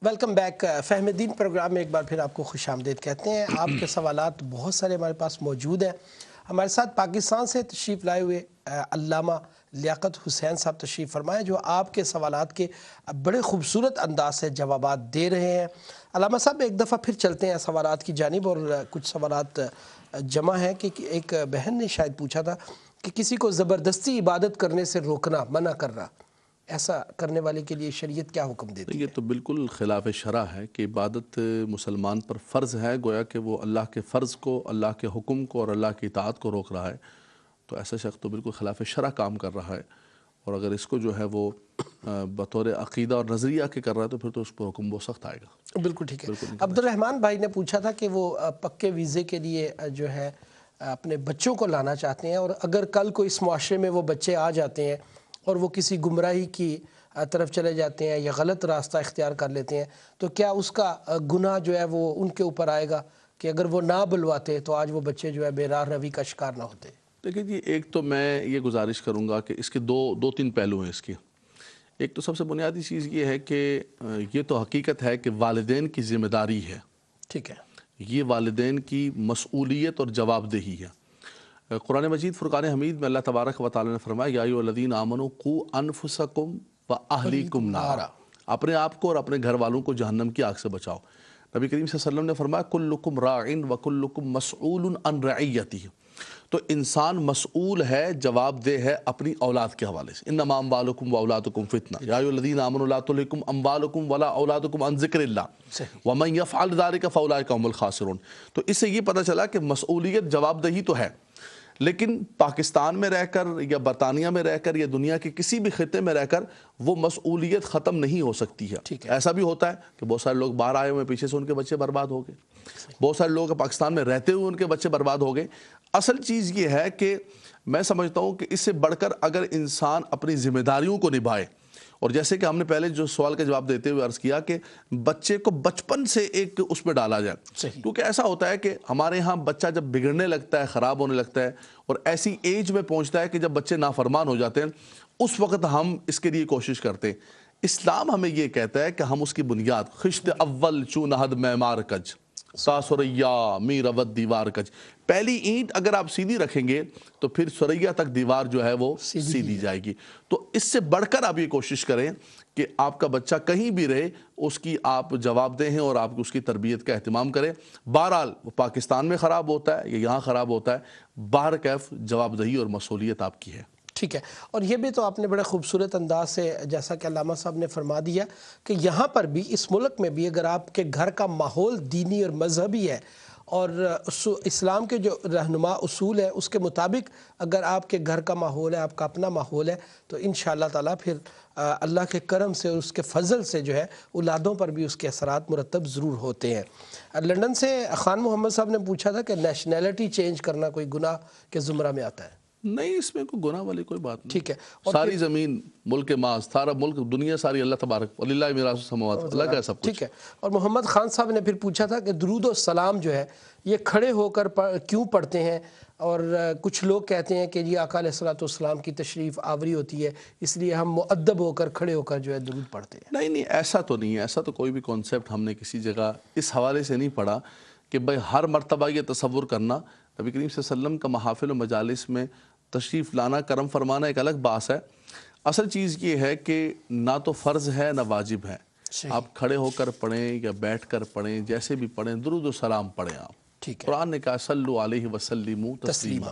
Welcome back فہم الدین programme میں ایک بار پھر آپ کو خوش آمدید کہتے ہیں۔ آپ کے سوالات بہت سارے ہمارے پاس موجود ہیں۔ ہمارے ساتھ پاکستان سے تشریف لائے ہوئے علامہ لیاقت حسین صاحب تشریف فرمائے، جو آپ کے سوالات کے بڑے خوبصورت انداز سے جوابات دے رہے ہیں۔ علامہ صاحب ایک دفعہ پھر چلتے ہیں سوالات کی جانب، اور کچھ سوالات جمع ہیں کہ ایک بہن نے شاید پوچھا تھا کہ کسی کو زبردستی عبادت کرنے سے روکنا، منع کرنا، ایسا کرنے والے کے لیے شریعت کیا حکم دیتی ہے؟ یہ تو بالکل خلاف شرع ہے کہ عبادت مسلمان پر فرض ہے، گویا کہ وہ اللہ کے فرض کو، اللہ کے حکم کو اور اللہ کی اطاعت کو روک رہا ہے، تو ایسا شخص تو بالکل خلاف شرع کام کر رہا ہے، اور اگر اس کو جو ہے وہ بطور عقیدہ اور نظریہ کے کر رہا ہے تو پھر تو اس پر حکم وہ سخت آئے گا۔ بالکل ٹھیک ہے۔ عبد الرحمن بھائی نے پوچھا تھا کہ وہ پکے ویزے کے لیے جو ہے اپنے بچوں کو لانا چاہتے ہیں، اور اگر کل کو اس معاشرے میں وہ بچے آ جاتے ہیں اور وہ کسی گمراہی کی طرف چلے جاتے ہیں یا غلط راستہ اختیار کر لیتے ہیں، تو کیا اس کا گناہ جو ہے وہ ان کے اوپر آئے گا کہ اگر وہ نہ بلواتے تو آج وہ بچے جو ہے بے راہ روی کا شکار نہ ہوتے؟ دیکھیں جی، ایک تو میں یہ گزارش کروں گا کہ اس کے دو تین پہلو ہیں اس کے۔ ایک تو سب سے بنیادی چیز یہ ہے کہ یہ تو حقیقت ہے کہ والدین کی ذمہ داری ہے، ٹھیک ہے، یہ والدین کی مسئولیت اور جواب دہی ہے۔ قرآن مجید فرقان حمید میں اللہ تبارک و تعالی نے فرمایا یا ایھا الذین آمنوا قوا انفسکم واہلیکم نارا، اپنے آپ کو اور اپنے گھر والوں کو جہنم کی آگ سے بچاؤ۔ نبی کریم صلی اللہ علیہ وسلم نے فرمایا کلکم راع وکلکم مسئول عن رعیتہ، تو انسان مسئول ہے، جواب دہ ہے اپنی اولاد کے حوالے سے۔ انما اموالکم واولادکم فتنہ یا ایھا الذین آمنوا لا تلھکم اموالکم ولا اولادکم عن ذکر اللہ ومن یفعل ذلک فاولئک هم الخاسرون۔ تو اس سے یہ پتہ چلا کہ مسئولیت جواب دہی تو ہے، لیکن پاکستان میں رہ کر یا برطانیہ میں رہ کر یا دنیا کے کسی بھی خطے میں رہ کر وہ مسئولیت ختم نہیں ہو سکتی ہے۔ ایسا بھی ہوتا ہے کہ بہت سارے لوگ باہر آئے ہوئے پیچھے سے ان کے بچے برباد ہو گئے، بہت سارے لوگ پاکستان میں رہتے ہوئے ان کے بچے برباد ہو گئے۔ اصل چیز یہ ہے کہ میں سمجھتا ہوں کہ اس سے بڑھ کر اگر انسان اپنی ذمہ داریوں کو نبھائے، اور جیسے کہ ہم نے پہلے جو سوال کا جواب دیتے ہوئے عرض کیا کہ بچے کو بچپن سے ایک اس میں ڈالا جائے، کیونکہ ایسا ہوتا ہے کہ ہمارے ہاں بچہ جب بگڑنے لگتا ہے، خراب ہونے لگتا ہے، اور ایسی ایج میں پہنچتا ہے کہ جب بچے نافرمان ہو جاتے ہیں، اس وقت ہم اس کے لیے کوشش کرتے ہیں۔ اسلام ہمیں یہ کہتا ہے کہ ہم اس کی بنیاد خشت اول چون حد معمار کج سا سریا می رود دیوار کج، پہلی اینٹ اگر آپ سیدھی رکھیں گے تو پھر سریا تک دیوار جو ہے وہ سیدھی جائے گی۔ تو اس سے بڑھ کر آپ یہ کوشش کریں کہ آپ کا بچہ کہیں بھی رہے اس کی آپ جواب دیں ہیں اور آپ اس کی تربیت کا اہتمام کریں۔ بہرحال وہ پاکستان میں خراب ہوتا ہے یا یہاں خراب ہوتا ہے، باہر کیف جواب دہی اور مسئولیت آپ کی ہے۔ ٹھیک ہے، اور یہ بھی تو آپ نے بڑے خوبصورت انداز سے جیسا کہ علامہ صاحب نے فرما دیا کہ یہاں پر بھی اس ملک میں بھی اگر آپ کے گھر کا ماحول دینی اور مذہبی ہے اور اسلام کے جو رہنما اصول ہے اس کے مطابق اگر آپ کے گھر کا ماحول ہے، آپ کا اپنا ماحول ہے، تو انشاءاللہ تعالیٰ پھر اللہ کے کرم سے اور اس کے فضل سے جو ہے اولادوں پر بھی اس کے اثرات مرتب ضرور ہوتے ہیں۔ لندن سے خان محمد صاحب نے پوچھا تھا کہ نیشنلٹی چینج کرنا کوئی گناہ کے زمرہ میں آتا ہے؟ نہیں، اس میں کوئی گناہ والی کوئی بات نہیں۔ ٹھیک ہے، ساری زمین ملک ماز، سارا ملک دنیا ساری اللہ تبارک وللہ میراث السماوات، اللہ کا ہے سب کچھ۔ ٹھیک ہے، اور محمد خان صاحب نے پھر پوچھا تھا کہ درود و سلام جو ہے یہ کھڑے ہو کر کیوں پڑھتے ہیں، اور کچھ لوگ کہتے ہیں کہ جی آقا علیہ الصلوۃ والسلام کی تشریف آوری ہوتی ہے اس لیے ہم مؤدب ہو کر کھڑے ہو کر جو ہے درود پڑھتے ہیں۔ نہیں، ایسا تو نہیں ہے، ایسا تو کوئی بھی کانسیپٹ ہم نے کسی جگہ اس حوالے سے نہیں پڑھا کہ بھائی ہر مرتبہ یہ تصور کرنا۔ نبی کریم صلی اللہ علیہ وسلم کا محافل و مجالس میں تشریف لانا، کرم فرمانا ایک الگ باس ہے۔ اصل چیز یہ ہے کہ نہ تو فرض ہے نہ واجب ہے، آپ کھڑے ہو کر پڑھیں یا بیٹھ کر پڑھیں، جیسے بھی پڑھیں درود و سلام پڑھیں آپ۔ ٹھیک ہے، قرآن نے کہا صلو علیہ وسلموا تسلیما،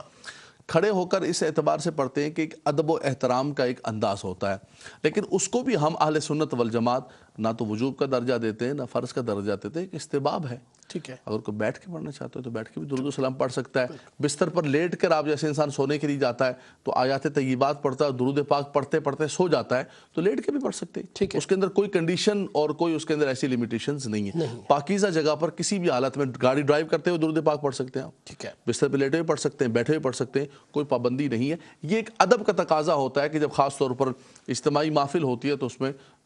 کھڑے ہو کر اس اعتبار سے پڑھتے ہیں کہ ایک ادب و احترام کا ایک انداز ہوتا ہے، لیکن اس کو بھی ہم اہل سنت والجماعت نہ تو وجوب کا درجہ دیتے ہیں نہ فرض کا درجہ دیتے ہیں، ایک استحباب ہے۔ ٹھیک ہے، اگر کوئی بیٹھ کے پڑھنا چاہتا ہے تو بیٹھ کے بھی درود و سلام پڑھ سکتا ہے۔ بستر پر لیٹ کر آپ جیسے انسان سونے کے لیے جاتا ہے تو آیات طیبات پڑھتا ہے، درود پاک پڑھتے پڑھتے سو جاتا ہے، تو لیٹ کے بھی پڑھ سکتے ہیں۔ اس کے اندر کوئی کنڈیشن اور کوئی اس کے اندر ایسی لیمیٹیشنز نہیں ہیں۔ پاکیزہ جگہ پر کسی بھی حالت میں گاڑی ڈرائیو کرتے ہوئے درود پاک پڑھ سکتے ہیں آپ، ٹھیک ہے، بستر پہ لیٹے ہوئے پڑھ سکتے ہیں، بیٹھے ہوئے پڑھ سکتے ہیں، کوئی پابندی نہیں ہے۔ یہ ایک ادب کا تقاضا ہوتا ہے کہ جب خاص طور پر اجتماعی محفل ہوتی ہے تو اس میں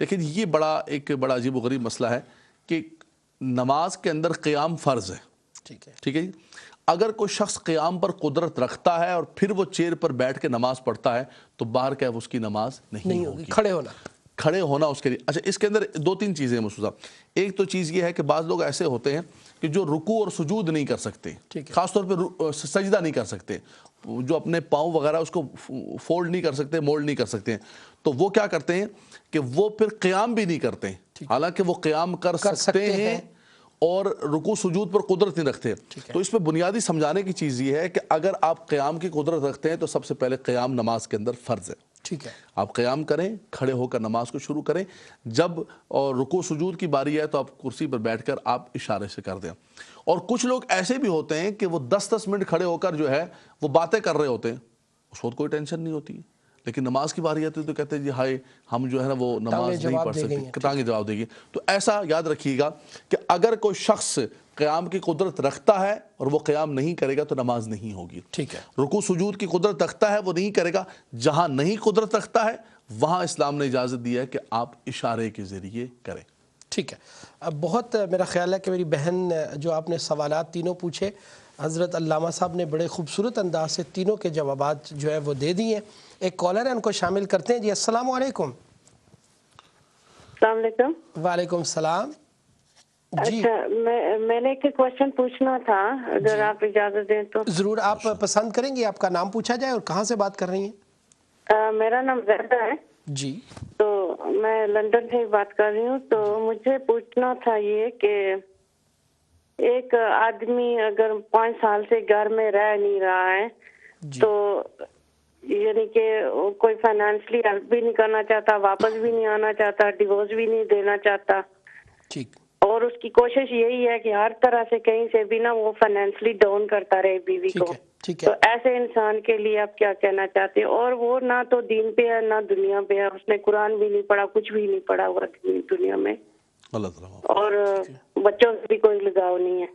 دیکھیں یہ ایک بڑا عجیب و غریب مسئلہ ہے کہ نماز کے اندر قیام فرض ہے، ٹھیک ہے جی۔ اگر کوئی شخص قیام پر قدرت رکھتا ہے اور پھر وہ چیئر پر بیٹھ کے نماز پڑھتا ہے تو باہر کیا اس کی نماز نہیں ہوگی، کھڑے ہونا اس کے لیے۔ اچھا، اس کے اندر دو تین چیزیں ہیں مصطفیٰ صاحب۔ ایک تو چیز یہ ہے کہ بعض لوگ ایسے ہوتے ہیں کہ جو رکوع اور سجود نہیں کر سکتے، خاص طور پہ سجدہ نہیں کر سکتے، جو اپنے پاؤں وغیرہ اس کو فولڈ نہیں کر سکتے، مولڈ نہیں کر سکتے ہیں، تو وہ کیا کرتے ہیں کہ وہ پھر قیام بھی نہیں کرتے، حالانکہ وہ قیام کر سکتے ہیں اور رکوع سجود پر قدرت نہیں رکھتے۔ تو اس پہ بنیادی سمجھانے کی چیز یہ ہے کہ اگر آپ قیام کی قدرت رکھتے ہیں تو سب سے پہلے قیام نماز کے اندر فرض ہے، ٹھیک ہے، آپ قیام کریں، کھڑے ہو کر نماز کو شروع کریں، جب اور رکوع سجود کی باری ہے تو آپ کرسی پر بیٹھ کر آپ اشارے سے کر دیں۔ اور کچھ لوگ ایسے بھی ہوتے ہیں کہ وہ 10 منٹ کھڑے ہو کر جو ہے وہ باتیں کر رہے ہوتے ہیں، اس وقت کوئی ٹینشن نہیں ہوتی، لیکن نماز کی باری آتی ہے تو کہتے ہیں جی ہائے ہم جو ہے نا وہ نماز نہیں پڑھ سکتے، ٹانگیں جواب دے گی۔ تو ایسا یاد رکھیے گا کہ اگر کوئی شخص قیام کی قدرت رکھتا ہے اور وہ قیام نہیں کرے گا تو نماز نہیں ہوگی، ٹھیک ہے۔ رکوع سجود کی قدرت رکھتا ہے وہ نہیں کرے گا، جہاں نہیں قدرت رکھتا ہے وہاں اسلام نے اجازت دی ہے کہ آپ اشارے کے ذریعے کریں، ٹھیک ہے۔ اب بہت میرا خیال ہے کہ میری بہن جو آپ نے سوالات تینوں پوچھے، حضرت علامہ صاحب نے بڑے خوبصورت انداز سے تینوں کے جوابات جو ہے وہ دے دیے ہیں۔ ایک کالر ہے، ان کو شامل کرتے ہیں۔ جی السلام علیکم۔ السلام علیکم۔ وعلیکم السلام۔ جی اچھا، میں نے ایک کوشچن پوچھنا تھا، اگر آپ اجازت دیں تو۔ ضرور، آپ پسند کریں گے آپ کا نام پوچھا جائے اور کہاں سے بات کر رہی ہیں؟ میرا نام زیدہ ہے جی، تو میں لندن سے بات کر رہی ہوں۔ تو مجھے پوچھنا تھا یہ کہ ایک آدمی اگر 5 سال سے گھر میں رہ نہیں رہا ہے تو یعنی کہ کوئی فائنینشلی ہیلپ بھی نہیں کرنا چاہتا، واپس بھی نہیں آنا چاہتا، ڈیورس بھی نہیں دینا چاہتا، ٹھیک، اور اس کی کوشش یہی ہے کہ ہر طرح سے کہیں سے بھی نہ وہ فائنینشلی ڈاؤن کرتا رہے بیوی کو، تو ایسے انسان کے لیے آپ کیا کہنا چاہتے ہیں؟ اور وہ نہ تو دین پہ ہے نہ دنیا پہ ہے، اس نے قرآن بھی نہیں پڑھا، کچھ بھی نہیں پڑھا ہوا دنیا میں، اور بچوں سے بھی کوئی لگاؤ نہیں ہے۔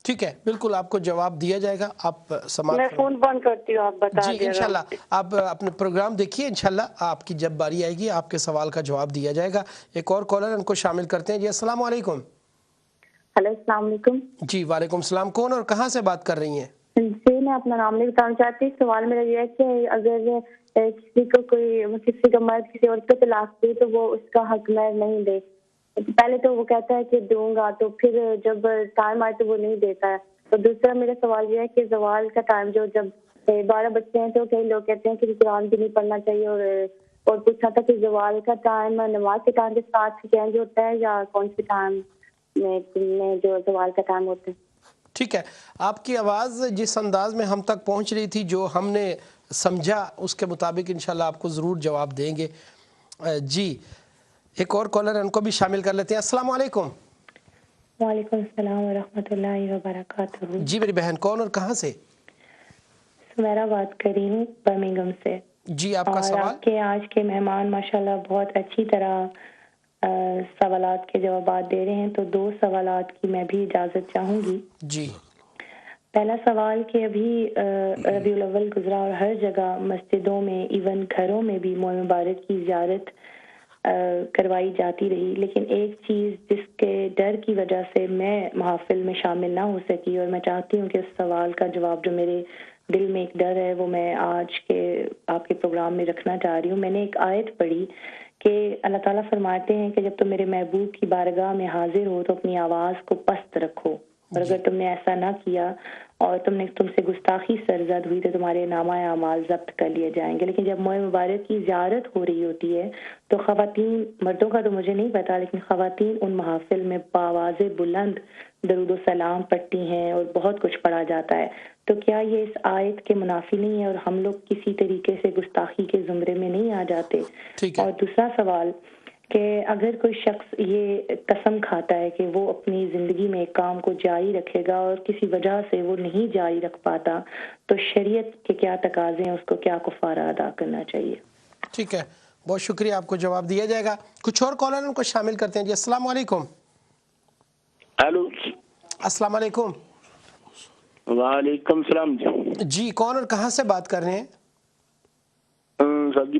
ٹھیک ہے، بالکل آپ کو جواب دیا جائے گا۔ آپ سماعت میں فون بند کرتی ہوں، آپ بتا جی انشاءاللہ آپ اپنے پروگرام دیکھیے، انشاءاللہ آپ کی جب باری آئے گی آپ کے سوال کا جواب دیا جائے گا۔ ایک اور کالر ان کو شامل کرتے ہیں۔ جی السلام علیکم۔ ہلو، السلام علیکم۔ جی وعلیکم السلام، کون اور کہاں سے بات کر رہی ہیں؟ جی میں اپنا نام نہیں بتانا چاہتی۔ سوال میرا یہ ہے کہ اگر کسی کا مرد کسی عورت کو طلاق دے تو وہ اس کا حق مہر نہیں دے، پہلے تو وہ کہتا ہے کہ دوں گا، تو پھر جب ٹائم آئے تو وہ نہیں دیتا ہے۔ تو دوسرا میرا سوال یہ ہے کہ زوال کا ٹائم جب 12 بچے ہیں تو کئی لوگ کہتے ہیں کہ قرآن بھی نہیں پڑھنا چاہیے، اور پوچھا تھا کہ زوال کا ٹائم نماز کے ٹائم کے ساتھ چینج ہوتا ہے یا کون سے ٹائم میں جو زوال کا ٹائم ہوتا ہے؟ ٹھیک ہے، آپ کی آواز جس انداز میں ہم تک پہنچ رہی تھی، جو ہم نے سمجھا اس کے مطابق انشاءاللہ آپ کو ضرور جواب دیں گے۔ جی ایک اور کالر ان کو بھی شامل کر لیتے ہیں۔ السلام علیکم۔ وعلیکم السلام ورحمۃ اللہ وبرکاتہ۔ جی میری بہن، کون اور کہاں سے؟ سمیرا بات کر رہی ہوں برمنگھم سے۔ جی آپ کا سوال؟ آپ کے آج کے مہمان ماشاءاللہ بہت اچھی طرح سوالات کے جوابات دے رہے ہیں، تو 2 سوالات کی میں بھی اجازت چاہوں گی۔ جی پہلا سوال کہ ابھی ربیع الاول گزرا اور ہر جگہ مسجدوں میں ایون گھروں میں بھی ماہ مبارک کی زیارت کروائی جاتی رہی، لیکن ایک چیز جس کے ڈر کی وجہ سے میں محافل میں شامل نہ ہو سکی، اور میں چاہتی ہوں کہ اس سوال کا جواب جو میرے دل میں ایک ڈر ہے وہ میں آج کے آپ کے پروگرام میں رکھنا چاہ رہی ہوں۔ میں نے ایک آیت پڑھی کہ اللہ تعالیٰ فرماتے ہیں کہ جب تم میرے محبوب کی بارگاہ میں حاضر ہو تو اپنی آواز کو پست رکھو، اور اگر تم نے ایسا نہ کیا اور تم سے گستاخی سرزد ہوئی تو تمہارے نامہ اعمال ضبط کر لیے جائیں گے۔ لیکن جب ماہ مبارک کی زیارت ہو رہی ہوتی ہے تو خواتین، مردوں کا تو مجھے نہیں پتا، لیکن خواتین ان محافل میں بآواز بلند درود و سلام پڑھتی ہیں اور بہت کچھ پڑھا جاتا ہے، تو کیا یہ اس آیت کے منافی نہیں ہے اور ہم لوگ کسی طریقے سے گستاخی کے زمرے میں نہیں آ جاتے؟ اور دوسرا سوال کہ اگر کوئی شخص یہ قسم کھاتا ہے کہ وہ اپنی زندگی میں ایک کام کو جاری رکھے گا اور کسی وجہ سے وہ نہیں جاری رکھ پاتا، تو شریعت کے کیا تقاضے ہیں، اس کو کیا کفارہ ادا کرنا چاہیے؟ ٹھیک ہے، بہت شکریہ، آپ کو جواب دیا جائے گا۔ کچھ اور کالر ان کو شامل کرتے ہیں۔ جی السلام علیکم۔ ہیلو، السلام علیکم۔ وعلیکم السلام۔ جی کون اور کہاں سے بات کر رہے ہیں؟ سر جی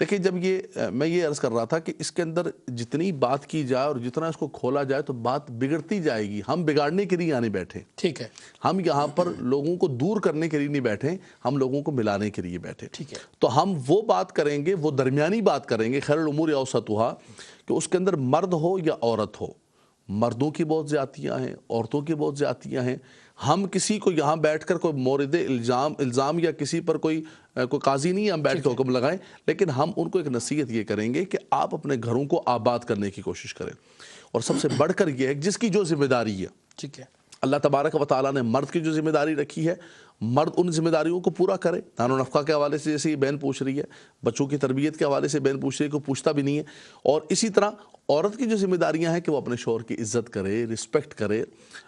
دیکھیں جب میں یہ عرض کر رہا تھا کہ اس کے اندر جتنی بات کی جائے اور جتنا اس کو کھولا جائے تو بات بگڑتی جائے گی. ہم بگاڑنے کے لیے یہاں نہیں بیٹھے, ٹھیک ہے, ہم یہاں پر لوگوں کو دور کرنے کے لیے نہیں بیٹھے, ہم لوگوں کو ملانے کے لیے بیٹھے. ٹھیک ہے, تو ہم وہ بات کریں گے, وہ درمیانی بات کریں گے, خیر الامور اوسطھا, کہ اس کے اندر مرد ہو یا عورت ہو, مردوں کی بہت زیادتیاں ہیں, عورتوں کی بہت زیادتیاں ہیں. ہم کسی کو یہاں بیٹھ کر کوئی مورد الزام یا کسی پر کوئی قاضی نہیں ہم بیٹھ کے حکم لگائیں, لیکن ہم ان کو ایک نصیحت یہ کریں گے کہ آپ اپنے گھروں کو آباد کرنے کی کوشش کریں. اور سب سے بڑھ کر یہ ہے جس کی جو ذمہ داری ہے, ٹھیک ہے, اللہ تبارک و تعالیٰ نے مرد کی جو ذمہ داری رکھی ہے, مرد ان ذمہ داریوں کو پورا کرے. دان و نفقہ کے حوالے سے جیسے یہ بہن پوچھ رہی ہے, بچوں کی تربیت کے حوالے سے بہن پوچھ رہی ہے, کوئی پوچھتا بھی نہیں ہے. اور اسی طرح عورت کی جو ذمہ داریاں ہیں کہ وہ اپنے شوہر کی عزت کرے, رسپیکٹ کرے.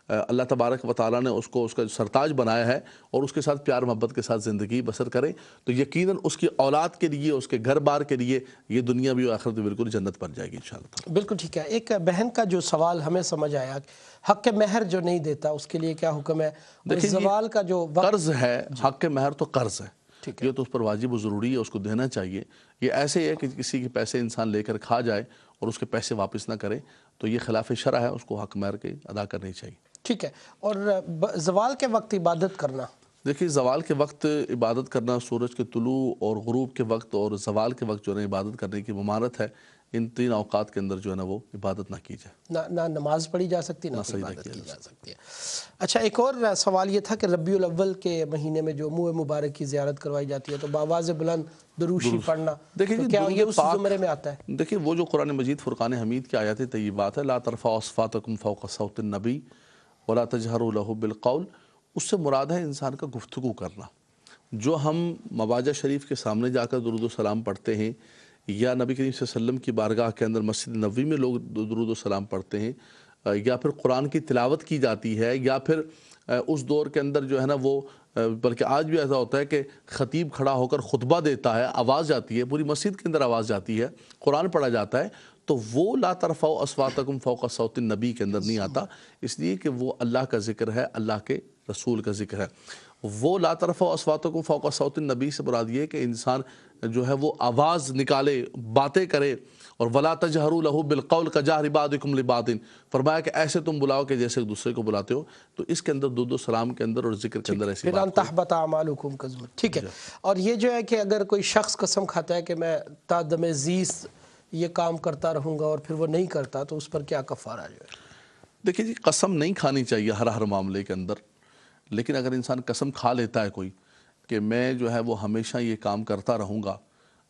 اللہ تبارک و تعالیٰ نے اس کو اس کا سرتاج بنایا ہے اور اس کے ساتھ پیار محبت کے ساتھ زندگی بسر کرے, تو یقیناً اس کی اولاد کے لیے, اس کے گھر بار کے لیے یہ دنیا بھی اور آخرت بھی بالکل جنت بن جائے گی انشاءاللہ. بالکل ٹھیک ہے. ایک بہن کا جو سوال ہمیں سمجھ آیا, حق مہر جو نہیں دیتا اس کے لیے کیا حکم ہے؟ اور زوال کا جو قرض ہے, حق مہر تو قرض ہے, ٹھیک ہے, یہ تو اس پر واجب و ضروری ہے, اس کو دینا چاہیے. یہ ایسے ہے کہ کسی کے پیسے انسان لے کر کھا جائے اور اس کے پیسے واپس نہ کرے, تو یہ خلاف شرع ہے, اس کو حق مہر کے ادا کرنی چاہیے. ٹھیک ہے. اور زوال کے وقت عبادت کرنا, دیکھیے زوال کے وقت عبادت کرنا, سورج کے طلوع اور غروب کے وقت اور زوال کے وقت جو ہے عبادت کرنے کی ممانعت ہے. ان تین اوقات کے اندر جو ہے نا وہ عبادت نہ کی جائے, نہ نماز پڑھی جا سکتی, نہ سجدہ عبادت کیا کی جا جا سکتی ہے. اچھا, ایک اور سوال یہ تھا کہ ربیع الاول کے مہینے میں جو منہ مبارک کی زیارت کروائی جاتی ہے تو بآواز بلند درود شریف پڑھنا, دیکھیں تو جی کیا یہ درود اس پاک زمرے میں آتا ہے؟ دیکھیں وہ جو قرآن مجید فرقان حمید کی آیات طیبات ہے, لا ترفعوا اصواتکم فوق صوت النبی ولا تجہروا لہ بالقول, اس سے مراد ہے انسان کا گفتگو کرنا. جو ہم مواجہ شریف کے سامنے جا کر درود و سلام پڑھتے ہیں, یا نبی کریم صلی اللہ علیہ وسلم کی بارگاہ کے اندر مسجد نبوی میں لوگ درود و سلام پڑھتے ہیں, یا پھر قرآن کی تلاوت کی جاتی ہے, یا پھر اس دور کے اندر جو ہے نا وہ, بلکہ آج بھی ایسا ہوتا ہے کہ خطیب کھڑا ہو کر خطبہ دیتا ہے, آواز جاتی ہے, پوری مسجد کے اندر آواز جاتی ہے, قرآن پڑھا جاتا ہے, تو وہ لا ترفعوا اصواتکم فوق صوت النبی کے اندر نہیں آتا, اس لیے کہ وہ اللہ کا ذکر ہے, اللہ کے رسول کا ذکر ہے. وہ لا ترفعوا اصواتکم فوق صوت النبی سے مراد یہ کہ انسان جو ہے وہ آواز نکالے, باتیں کرے. اور ولا تجہروا لہ بالقول کجہر بعضکم لبعض, فرمایا کہ ایسے تم بلاؤ کہ جیسے ایک دوسرے کو بلاتے ہو. تو اس کے اندر درود و سلام کے اندر اور ذکر کے اندر ایسی بات تحبط اعمالکم کا ذکر. ٹھیک ہے. اور یہ جو ہے کہ اگر کوئی شخص قسم کھاتا ہے کہ میں تا دم زیست یہ کام کرتا رہوں گا اور پھر وہ نہیں کرتا, تو اس پر کیا کفارہ جو ہے؟ دیکھیے جی, قسم نہیں کھانی چاہیے ہر معاملے کے اندر, لیکن اگر انسان قسم کھا لیتا ہے کوئی کہ میں جو ہے وہ ہمیشہ یہ کام کرتا رہوں گا,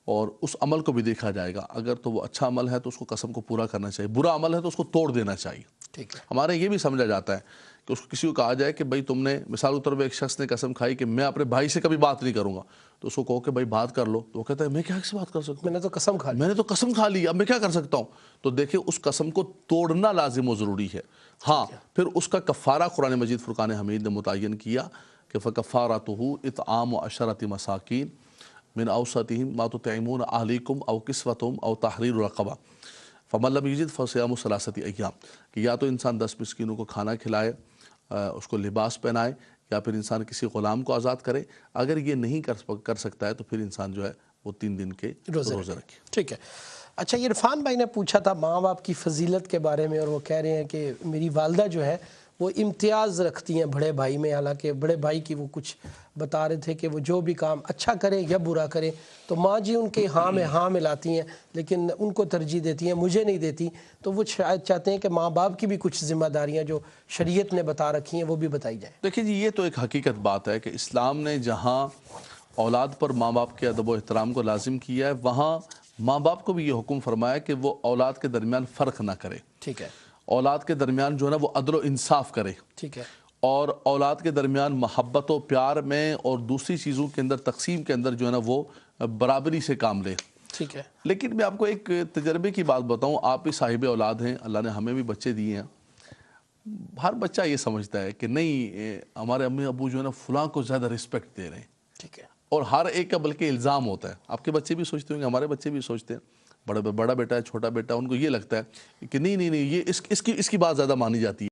اور اس عمل کو بھی دیکھا جائے گا, اگر تو وہ اچھا عمل ہے تو اس کو قسم کو پورا کرنا چاہیے, برا عمل ہے تو اس کو توڑ دینا چاہیے. ٹھیک ہے. ہمارے یہ بھی سمجھا جاتا ہے کہ اس کو کسی کو کہا جائے کہ بھائی تم نے, مثال کے طور پہ ایک شخص نے قسم کھائی کہ میں اپنے بھائی سے کبھی بات نہیں کروں گا, تو اس کو کہو کہ بھائی بات کر لو, تو وہ کہتا ہے میں کیا سے بات کر سکتا ہوں, میں نے تو قسم کھا لی, میں نے تو قسم کھا لی, اب میں کیا کر سکتا ہوں. تو دیکھیں اس قسم کو توڑنا لازم و ضروری ہے. ہاں پھر اس کا کفارہ قرآن مجید فرقان حمید نے متعین کیا کہ فَكَفَّارَتُهُ إِطْعَامُ عَشَرَةِ مَسَاكِينَ من اوسطهم ما تطعمون اهلیکم او کسوتهم او تحریر رقبہ فمن لم یجد فصیام ثلاثة ایام, کہ یا تو انسان 10 مسکینوں کو کھانا کھلائے, اس کو لباس پہنائے, یا پھر انسان کسی غلام کو آزاد کرے. اگر یہ نہیں کر سکتا ہے تو پھر انسان جو ہے وہ 3 دن کے روزے رکھے. ٹھیک ہے. اچھا, عرفان بھائی نے پوچھا تھا ماں باپ کی فضیلت کے بارے میں, اور وہ کہہ رہے ہیں کہ میری والدہ جو ہے وہ امتیاز رکھتی ہیں بڑے بھائی میں, حالانکہ بڑے بھائی کی وہ کچھ بتا رہے تھے کہ وہ جو بھی کام اچھا کرے یا برا کرے تو ماں جی ان کے ہاں میں ہاں ملاتی ہیں, لیکن ان کو ترجیح دیتی ہیں, مجھے نہیں دیتی. تو وہ شاید چاہتے ہیں کہ ماں باپ کی بھی کچھ ذمہ داریاں جو شریعت نے بتا رکھی ہیں وہ بھی بتائی جائیں. دیکھیں جی, یہ تو ایک حقیقت بات ہے کہ اسلام نے جہاں اولاد پر ماں باپ کے ادب و احترام کو لازم کیا ہے, وہاں ماں باپ کو بھی یہ حکم فرمایا کہ وہ اولاد کے درمیان فرق نہ کرے. ٹھیک ہے. اولاد کے درمیان جو ہے نا وہ عدل و انصاف کرے. ٹھیک ہے. اور اولاد کے درمیان محبت و پیار میں اور دوسری چیزوں کے اندر تقسیم کے اندر جو ہے نا وہ برابری سے کام لے. ٹھیک ہے. لیکن میں آپ کو ایک تجربے کی بات بتاؤں, آپ بھی صاحب اولاد ہیں, اللہ نے ہمیں بھی بچے دیے ہیں. ہر بچہ یہ سمجھتا ہے کہ نہیں ہمارے امی ابو جو ہے نا فلاں کو زیادہ رسپیکٹ دے رہے ہیں. ٹھیک ہے. اور ہر ایک کا بلکہ الزام ہوتا ہے. آپ کے بچے بھی سوچتے ہوں گے, ہمارے بچے بھی سوچتے ہیں, بڑا بیٹا ہے چھوٹا بیٹا, ان کو یہ لگتا ہے کہ نہیں یہ اس کی بات زیادہ مانی جاتی ہے.